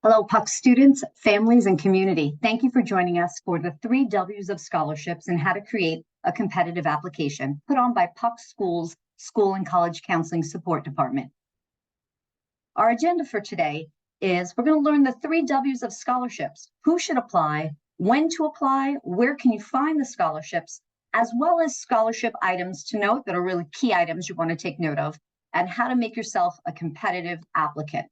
Hello, Puck students, families, and community. Thank you for joining us for the 3 W's of scholarships and how to create a competitive application put on by Puck Schools School and College Counseling Support Department. Our agenda for today is we're going to learn the 3 W's of scholarships: who should apply, when to apply, where can you find the scholarships, as well as scholarship items to note that are really key items you want to take note of, and how to make yourself a competitive applicant.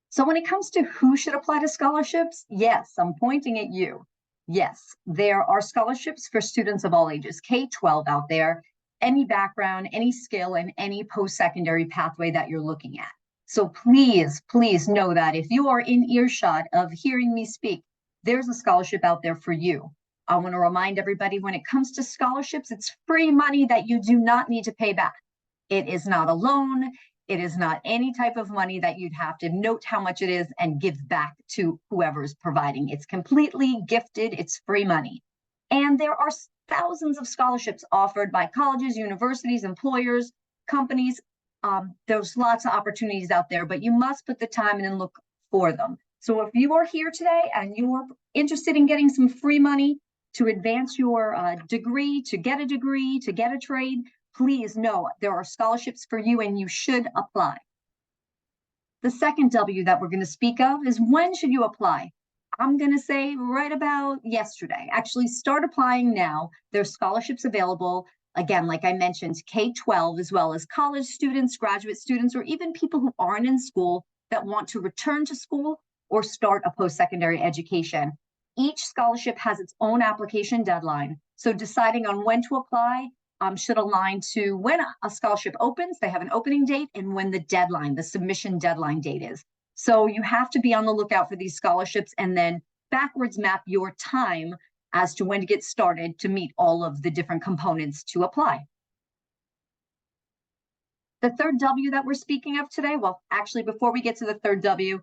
So when it comes to who should apply to scholarships, yes, I'm pointing at you. Yes, there are scholarships for students of all ages, K-12 out there, any background, any skill, and any post-secondary pathway that you're looking at. So please, please know that if you are in earshot of hearing me speak, there's a scholarship out there for you. I want to remind everybody, when it comes to scholarships, it's free money that you do not need to pay back. It is not a loan. It is not any type of money that you'd have to note how much it is and give back to whoever's providing. It's completely gifted. It's free money. And there are thousands of scholarships offered by colleges, universities, employers, companies. There's lots of opportunities out there, but you must put the time in and look for them. So if you are here today and you are interested in getting some free money to advance your degree, to get a trade, please know there are scholarships for you and you should apply. The second W that we're going to speak of is when should you apply? I'm going to say right about yesterday. Actually, start applying now. There's scholarships available. Again, like I mentioned, K-12, as well as college students, graduate students, or even people who aren't in school that want to return to school or start a post-secondary education. Each scholarship has its own application deadline. So deciding on when to apply should align to when a scholarship opens. They have an opening date, and when the submission deadline date is. So you have to be on the lookout for these scholarships and then backwards map your time as to when to get started to meet all of the different components to apply. The third W that we're speaking of today, well, actually, before we get to the third W,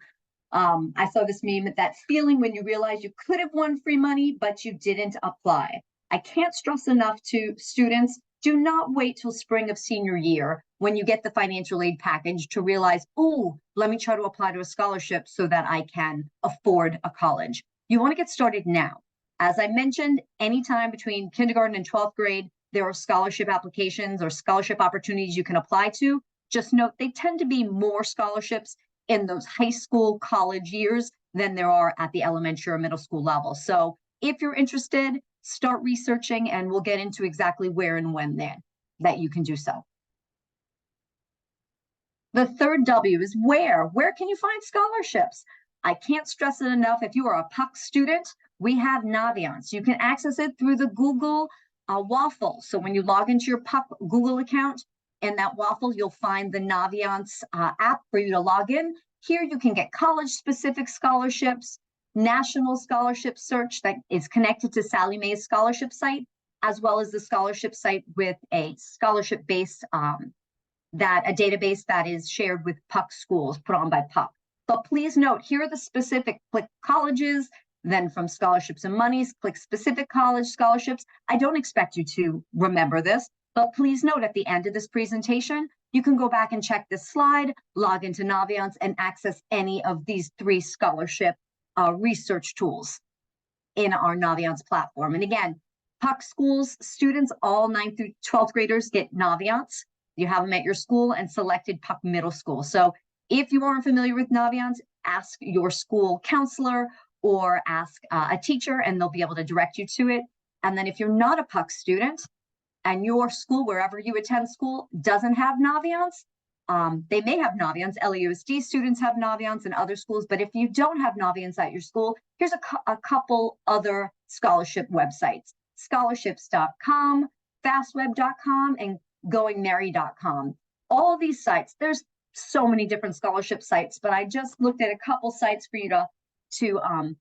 I saw this meme, that feeling when you realize you could have won free money, but you didn't apply. I can't stress enough to students, do not wait till spring of senior year when you get the financial aid package to realize, oh, let me try to apply to a scholarship so that I can afford a college. You want to get started now. As I mentioned, anytime between kindergarten and 12th grade, there are scholarship applications or scholarship opportunities you can apply to. Just note, they tend to be more scholarships in those high school, college years than there are at the elementary or middle school level. So if you're interested, start researching and we'll get into exactly where and when then that you can do so. The third W is where. Where can you find scholarships? I can't stress it enough. If you are a Puck student, we have Naviance. You can access it through the Google waffle. So when you log into your Puck Google account, in that waffle, you'll find the Naviance app for you to log in. Here you can get college-specific scholarships, national scholarship search that is connected to Sallie Mae's scholarship site, as well as the scholarship site with a scholarship-based a database that is shared with Puck schools put on by Puck. But please note, here are the specific, click colleges, then from scholarships and monies, click specific college scholarships. I don't expect you to remember this, but please note at the end of this presentation, you can go back and check this slide, log into Naviance, and access any of these 3 scholarship research tools in our Naviance platform. And again, Puck schools students, all 9th through 12th graders get Naviance. You have them at your school and selected Puck Middle School. So if you aren't familiar with Naviance, ask your school counselor or ask a teacher and they'll be able to direct you to it. And then if you're not a Puck student and your school, wherever you attend school, doesn't have Naviance, they may have Naviance. LAUSD students have Naviance in other schools, but if you don't have Naviance at your school, here's a couple other scholarship websites: scholarships.com, fastweb.com, and goingmerry.com. All of these sites, there's so many different scholarship sites, but I just looked at a couple sites for you to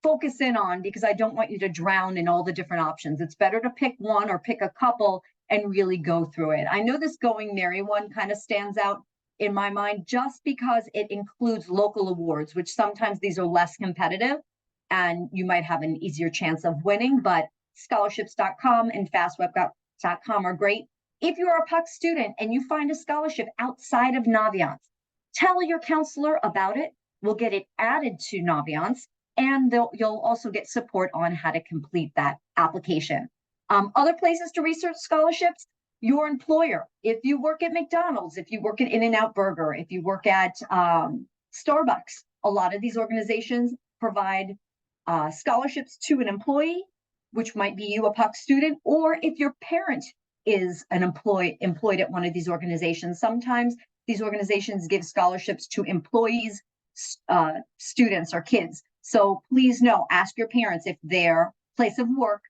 focus in on, because I don't want you to drown in all the different options. It's better to pick one or pick a couple and really go through it. I know this Going Merry one kind of stands out in my mind just because it includes local awards, which sometimes these are less competitive and you might have an easier chance of winning, but scholarships.com and fastweb.com are great. If you're a Puck student and you find a scholarship outside of Naviance, Tell your counselor about it. We'll get it added to Naviance, and you'll also get support on how to complete that application. Other places to research scholarships, your employer. If you work at McDonald's, if you work at In-N-Out Burger, if you work at Starbucks, a lot of these organizations provide scholarships to an employee, which might be you, a PUC student, or if your parent is an employed at one of these organizations. Sometimes these organizations give scholarships to employees, students, or kids. So please know, ask your parents if their place of work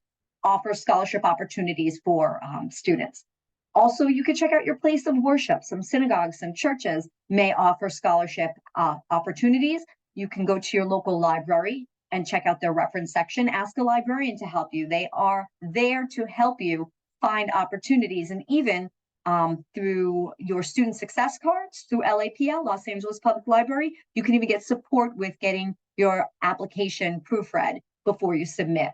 offers scholarship opportunities for students. Also, you can check out your place of worship. Some synagogues, some churches may offer scholarship opportunities. You can go to your local library and check out their reference section. Ask a librarian to help you. They are there to help you find opportunities, and even through your student success cards through LAPL, Los Angeles Public Library, you can even get support with getting your application proofread before you submit.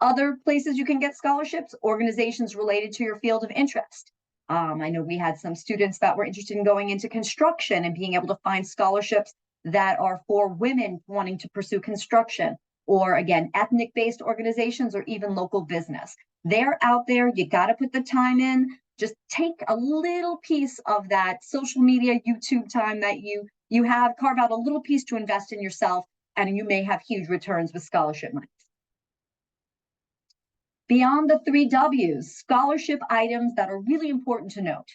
Other places you can get scholarships, organizations related to your field of interest. I know we had some students that were interested in going into construction and being able to find scholarships that are for women wanting to pursue construction, or again, ethnic-based organizations, or even local business. They're out there. You got to put the time in. Just take a little piece of that social media, YouTube time that you have, carve out a little piece to invest in yourself, and you may have huge returns with scholarship money. Beyond the 3 W's, scholarship items that are really important to note.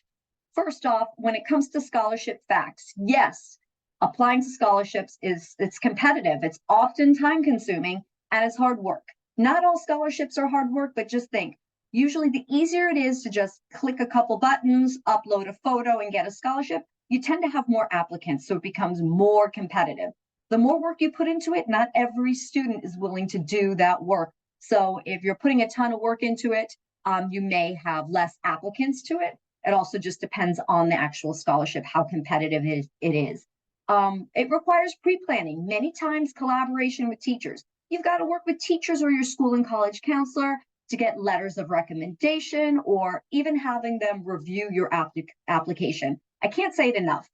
First off, when it comes to scholarship facts, yes, applying to scholarships it's competitive. It's often time consuming and it's hard work. Not all scholarships are hard work, but just think, usually the easier it is to just click a couple buttons, upload a photo, and get a scholarship, you tend to have more applicants, so it becomes more competitive. The more work you put into it, not every student is willing to do that work. So if you're putting a ton of work into it, you may have less applicants to it. It also just depends on the actual scholarship, how competitive it is. It requires pre-planning, many times collaboration with teachers. You've got to work with teachers or your school and college counselor to get letters of recommendation, or even having them review your application. I can't say it enough.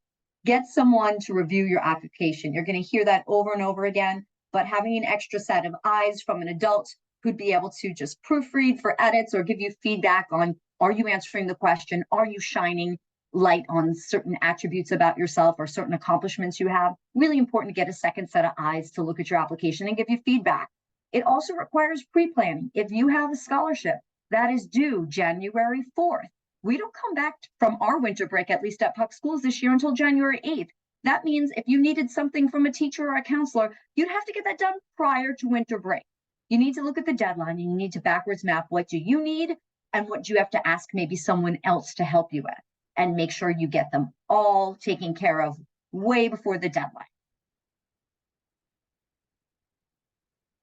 Get someone to review your application. You're going to hear that over and over again, but having an extra set of eyes from an adult who'd be able to just proofread for edits or give you feedback on, are you answering the question? Are you shining light on certain attributes about yourself or certain accomplishments you have? Really important to get a second set of eyes to look at your application and give you feedback. It also requires pre-planning. If you have a scholarship that is due January 4th, we don't come back from our winter break, at least at PUC schools this year, until January 8th. That means if you needed something from a teacher or a counselor, you'd have to get that done prior to winter break. You need to look at the deadline, and you need to backwards map what do you need and what do you have to ask maybe someone else to help you with, and make sure you get them all taken care of way before the deadline.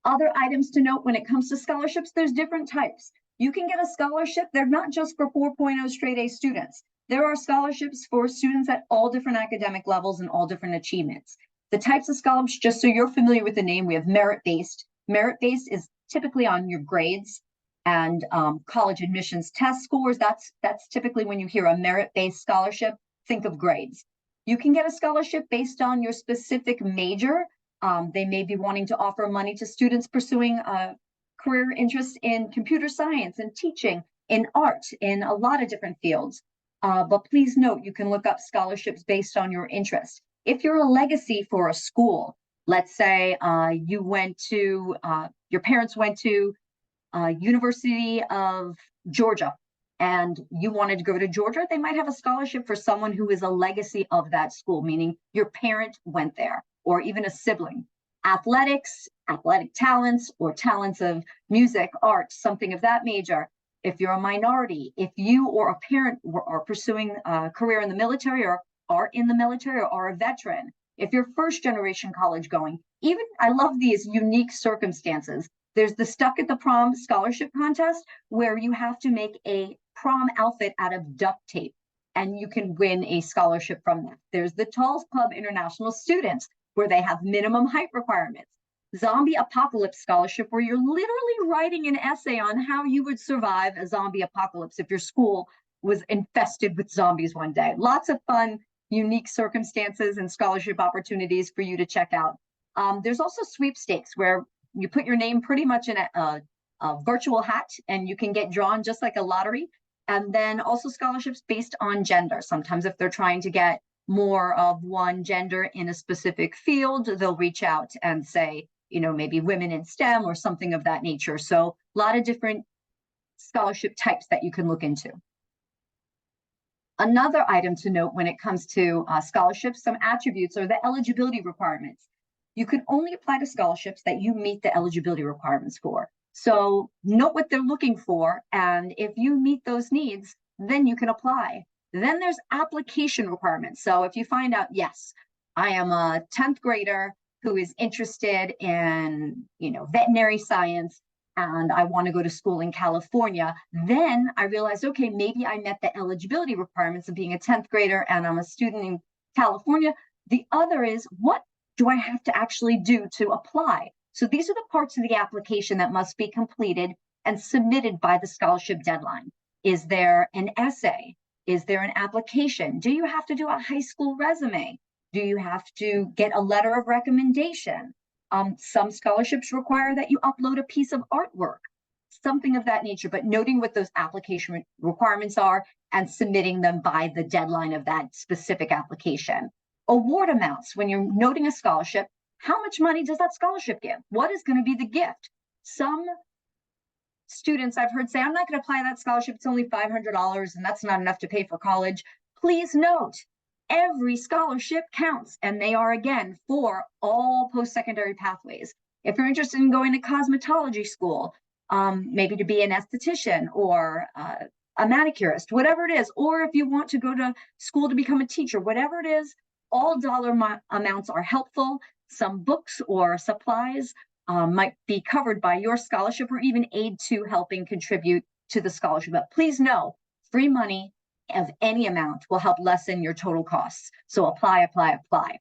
Other items to note when it comes to scholarships, there's different types. You can get a scholarship. They're not just for 4.0 straight A students. There are scholarships for students at all different academic levels and all different achievements. The types of scholarships, just so you're familiar with the name, we have merit-based. Merit-based is typically on your grades and college admissions test scores. That's typically when you hear a merit-based scholarship, think of grades. You can get a scholarship based on your specific major. They may be wanting to offer money to students pursuing career interests in computer science and teaching, in art, in a lot of different fields. But please note, you can look up scholarships based on your interest. If you're a legacy for a school, let's say you went to, your parents went to University of Georgia, and you wanted to go to Georgia, they might have a scholarship for someone who is a legacy of that school, meaning your parent went there, or even a sibling. Athletics, athletic talents, or talents of music, art, something of that major. If you're a minority, if you or a parent are pursuing a career in the military, or are in the military, or are a veteran, if you're first generation college going, even, I love these unique circumstances. There's the Stuck at the Prom scholarship contest, where you have to make a prom outfit out of duct tape, and you can win a scholarship from that. There's the Tall's Pub International Students, where they have minimum height requirements. Zombie Apocalypse Scholarship, where you're literally writing an essay on how you would survive a zombie apocalypse if your school was infested with zombies one day. Lots of fun unique circumstances and scholarship opportunities for you to check out. There's also sweepstakes where you put your name pretty much in a virtual hat and you can get drawn just like a lottery. And then also scholarships based on gender. Sometimes if they're trying to get more of one gender in a specific field, they'll reach out and say, maybe women in STEM or something of that nature. So a lot of different scholarship types that you can look into. Another item to note when it comes to scholarships, some attributes are the eligibility requirements. You can only apply to scholarships that you meet the eligibility requirements for. So note what they're looking for, and if you meet those needs, then you can apply. Then there's application requirements. So if you find out, yes, I am a 10th grader who is interested in, veterinary science, and I want to go to school in California, then I realized, okay, maybe I met the eligibility requirements of being a 10th grader and I'm a student in California. The other is, what do I have to actually do to apply? So these are the parts of the application that must be completed and submitted by the scholarship deadline. Is there an essay? Is there an application? Do you have to do a high school resume? Do you have to get a letter of recommendation? Some scholarships require that you upload a piece of artwork, something of that nature, but noting what those application requirements are and submitting them by the deadline of that specific application. Award amounts, when you're noting a scholarship, how much money does that scholarship give? What is going to be the gift? Some students I've heard say, I'm not going to apply that scholarship, it's only $500 and that's not enough to pay for college. Please note, every scholarship counts, and they are, again, for all post-secondary pathways. If you're interested in going to cosmetology school, maybe to be an esthetician or a manicurist, whatever it is, or if you want to go to school to become a teacher, whatever it is, all dollar amounts are helpful. Some books or supplies might be covered by your scholarship or even aid to helping contribute to the scholarship. But please know, free money of any amount will help lessen your total costs. So apply, apply, apply.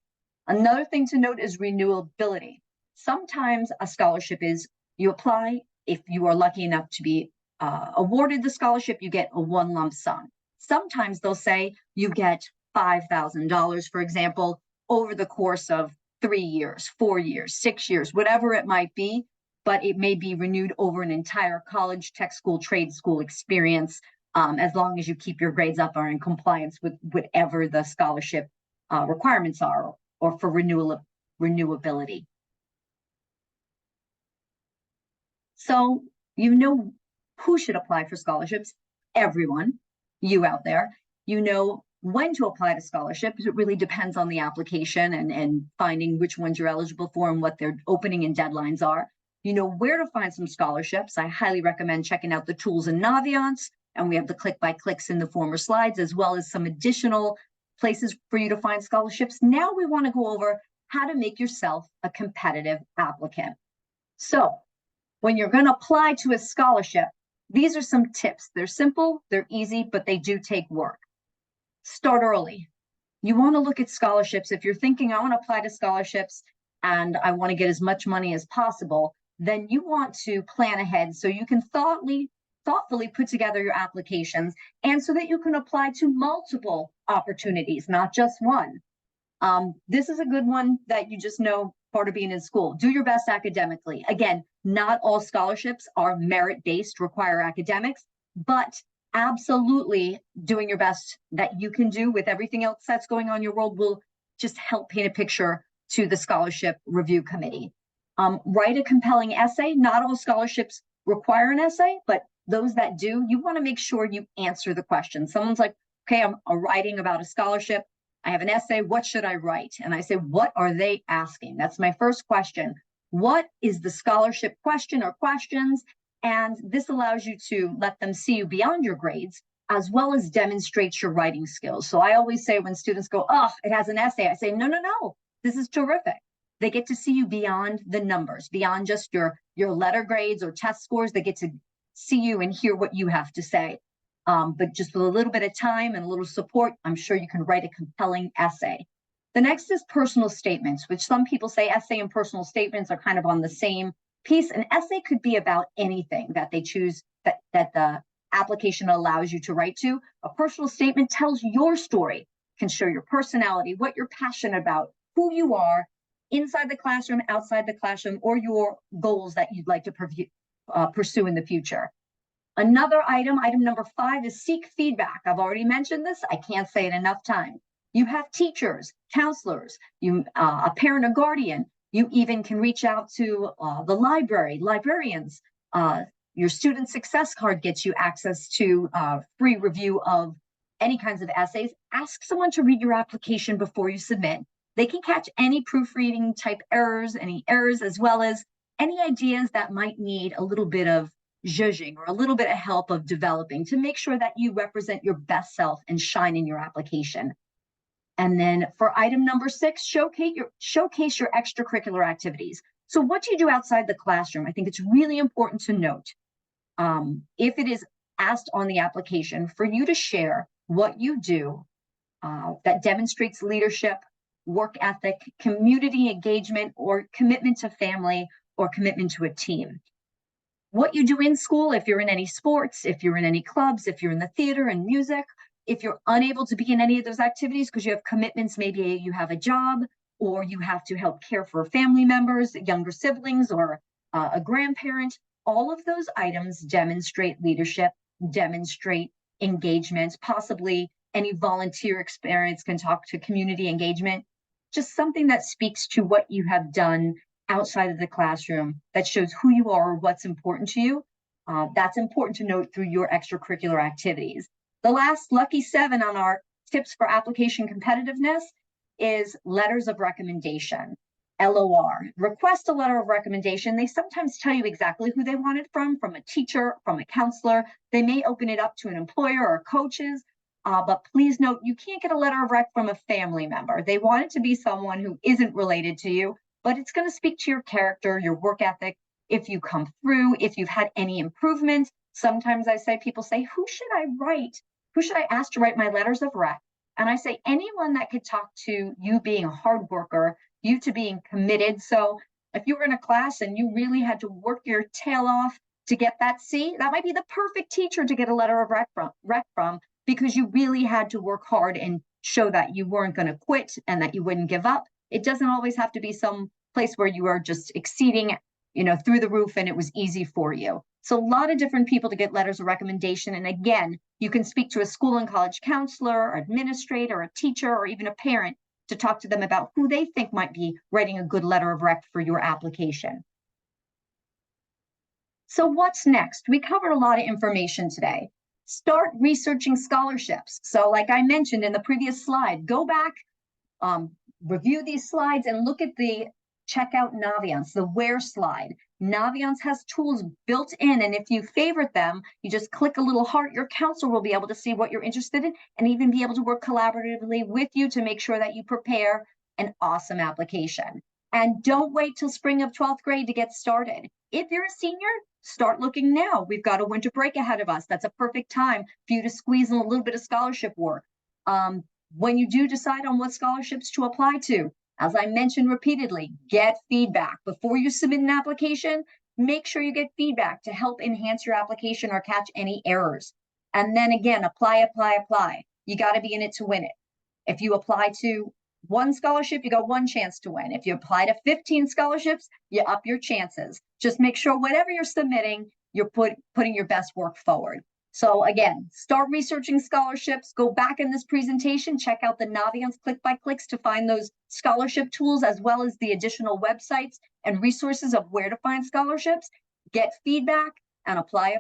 Another thing to note is renewability. Sometimes a scholarship is, you apply, if you are lucky enough to be awarded the scholarship, you get a one lump sum. Sometimes they'll say you get $5,000, for example, over the course of 3 years, 4 years, 6 years, whatever it might be, but it may be renewed over an entire college, tech school, trade school experience, as long as you keep your grades up or in compliance with whatever the scholarship requirements are, or for renewability. So who should apply for scholarships? Everyone, you out there. When to apply to scholarships. It really depends on the application and finding which ones you're eligible for and what their opening and deadlines are. Where to find some scholarships. I highly recommend checking out the tools in Naviance, and we have the click-by-clicks in the former slides, as well as some additional places for you to find scholarships. Now we want to go over how to make yourself a competitive applicant. So when you're going to apply to a scholarship, these are some tips. They're simple, they're easy, but they do take work. Start early. You want to look at scholarships. If you're thinking, I want to apply to scholarships and I want to get as much money as possible, then you want to plan ahead so you can thoughtfully put together your applications, and so that you can apply to multiple opportunities, not just one. This is a good one that you just know, part of being in school. Do your best academically. Again, not all scholarships are merit-based, require academics, but absolutely doing your best that you can do with everything else that's going on in your world will just help paint a picture to the scholarship review committee. Write a compelling essay. Not all scholarships require an essay, but those that do, you want to make sure you answer the question. Someone's like, okay, I'm writing about a scholarship. I have an essay. What should I write? And I say, what are they asking? That's my first question. What is the scholarship question or questions? And this allows you to let them see you beyond your grades, as well as demonstrate your writing skills. So I always say when students go, oh, it has an essay, I say, no, this is terrific. They get to see you beyond the numbers, beyond just your letter grades or test scores. They get to see you and hear what you have to say. But just with a little bit of time and a little support, I'm sure you can write a compelling essay. The next is personal statements, which some people say essay and personal statements are kind of on the same piece. An essay could be about anything that they choose, that the application allows you to write to. A personal statement tells your story, can show your personality, what you're passionate about, who you are inside the classroom, outside the classroom, or your goals that you'd like to pursue in the future. Another item number 5, is seek feedback. I've already mentioned this. I can't say it enough times. You have teachers, counselors, a parent or guardian. You even can reach out to the librarians. Your student success card gets you access to free review of any kinds of essays. Ask someone to read your application before you submit. They can catch any proofreading type errors, any errors, as well as any ideas that might need a little bit of zhuzhing or a little bit of help of developing to make sure that you represent your best self and shine in your application. And then for item number 6, showcase your extracurricular activities. So what do you do outside the classroom? I think it's really important to note, if it is asked on the application, for you to share what you do that demonstrates leadership, work ethic, community engagement, or commitment to family, or commitment to a team. What you do in school, if you're in any sports, if you're in any clubs, if you're in the theater and music, if you're unable to be in any of those activities because you have commitments, maybe you have a job or you have to help care for family members, younger siblings, or a grandparent, all of those items demonstrate leadership, demonstrate engagement, possibly any volunteer experience can talk to community engagement, just something that speaks to what you have done outside of the classroom that shows who you are or what's important to you. That's important to note through your extracurricular activities. The last lucky 7 on our tips for application competitiveness is letters of recommendation, LOR. Request a letter of recommendation. They sometimes tell you exactly who they want it from a teacher, from a counselor. They may open it up to an employer or coaches, but please note, you can't get a letter of rec from a family member. They want it to be someone who isn't related to you, but it's going to speak to your character, your work ethic, if you come through, if you've had any improvements. Sometimes people say, who should I write? Who should I ask to write my letters of rec? And I say, anyone that could talk to you being a hard worker, you to being committed. So if you were in a class and you really had to work your tail off to get that C, that might be the perfect teacher to get a letter of rec from, because you really had to work hard and show that you weren't going to quit and that you wouldn't give up. It doesn't always have to be some place where you are just exceeding, through the roof and it was easy for you. So a lot of different people to get letters of recommendation. And again, you can speak to a school and college counselor, or administrator, a teacher, or even a parent to talk to them about who they think might be writing a good letter of rec for your application. So what's next? We covered a lot of information today. Start researching scholarships. So like I mentioned in the previous slide, go back, review these slides and look at check out Naviance, the where slide. Naviance has tools built in, and if you favorite them, you just click a little heart. Your counselor will be able to see what you're interested in and even be able to work collaboratively with you to make sure that you prepare an awesome application. And don't wait till spring of 12th grade to get started. If you're a senior, start looking now. We've got a winter break ahead of us. That's a perfect time for you to squeeze in a little bit of scholarship work. When you do decide on what scholarships to apply to, as I mentioned repeatedly, get feedback. Before you submit an application, make sure you get feedback to help enhance your application or catch any errors. And then again, apply. You got to be in it to win it. If you apply to one scholarship, you got one chance to win. If you apply to 15 scholarships, you up your chances. Just make sure whatever you're submitting, you're putting your best work forward. So again, start researching scholarships, go back in this presentation, check out the Naviance click-by-clicks to find those scholarship tools, as well as the additional websites and resources of where to find scholarships, get feedback, and apply.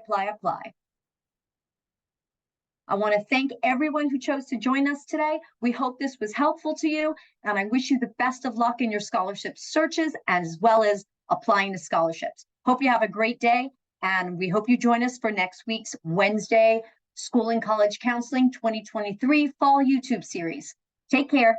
I want to thank everyone who chose to join us today. We hope this was helpful to you, and I wish you the best of luck in your scholarship searches as well as applying to scholarships. Hope you have a great day. And we hope you join us for next week's Wednesday School and College Counseling 2023 Fall YouTube series. Take care.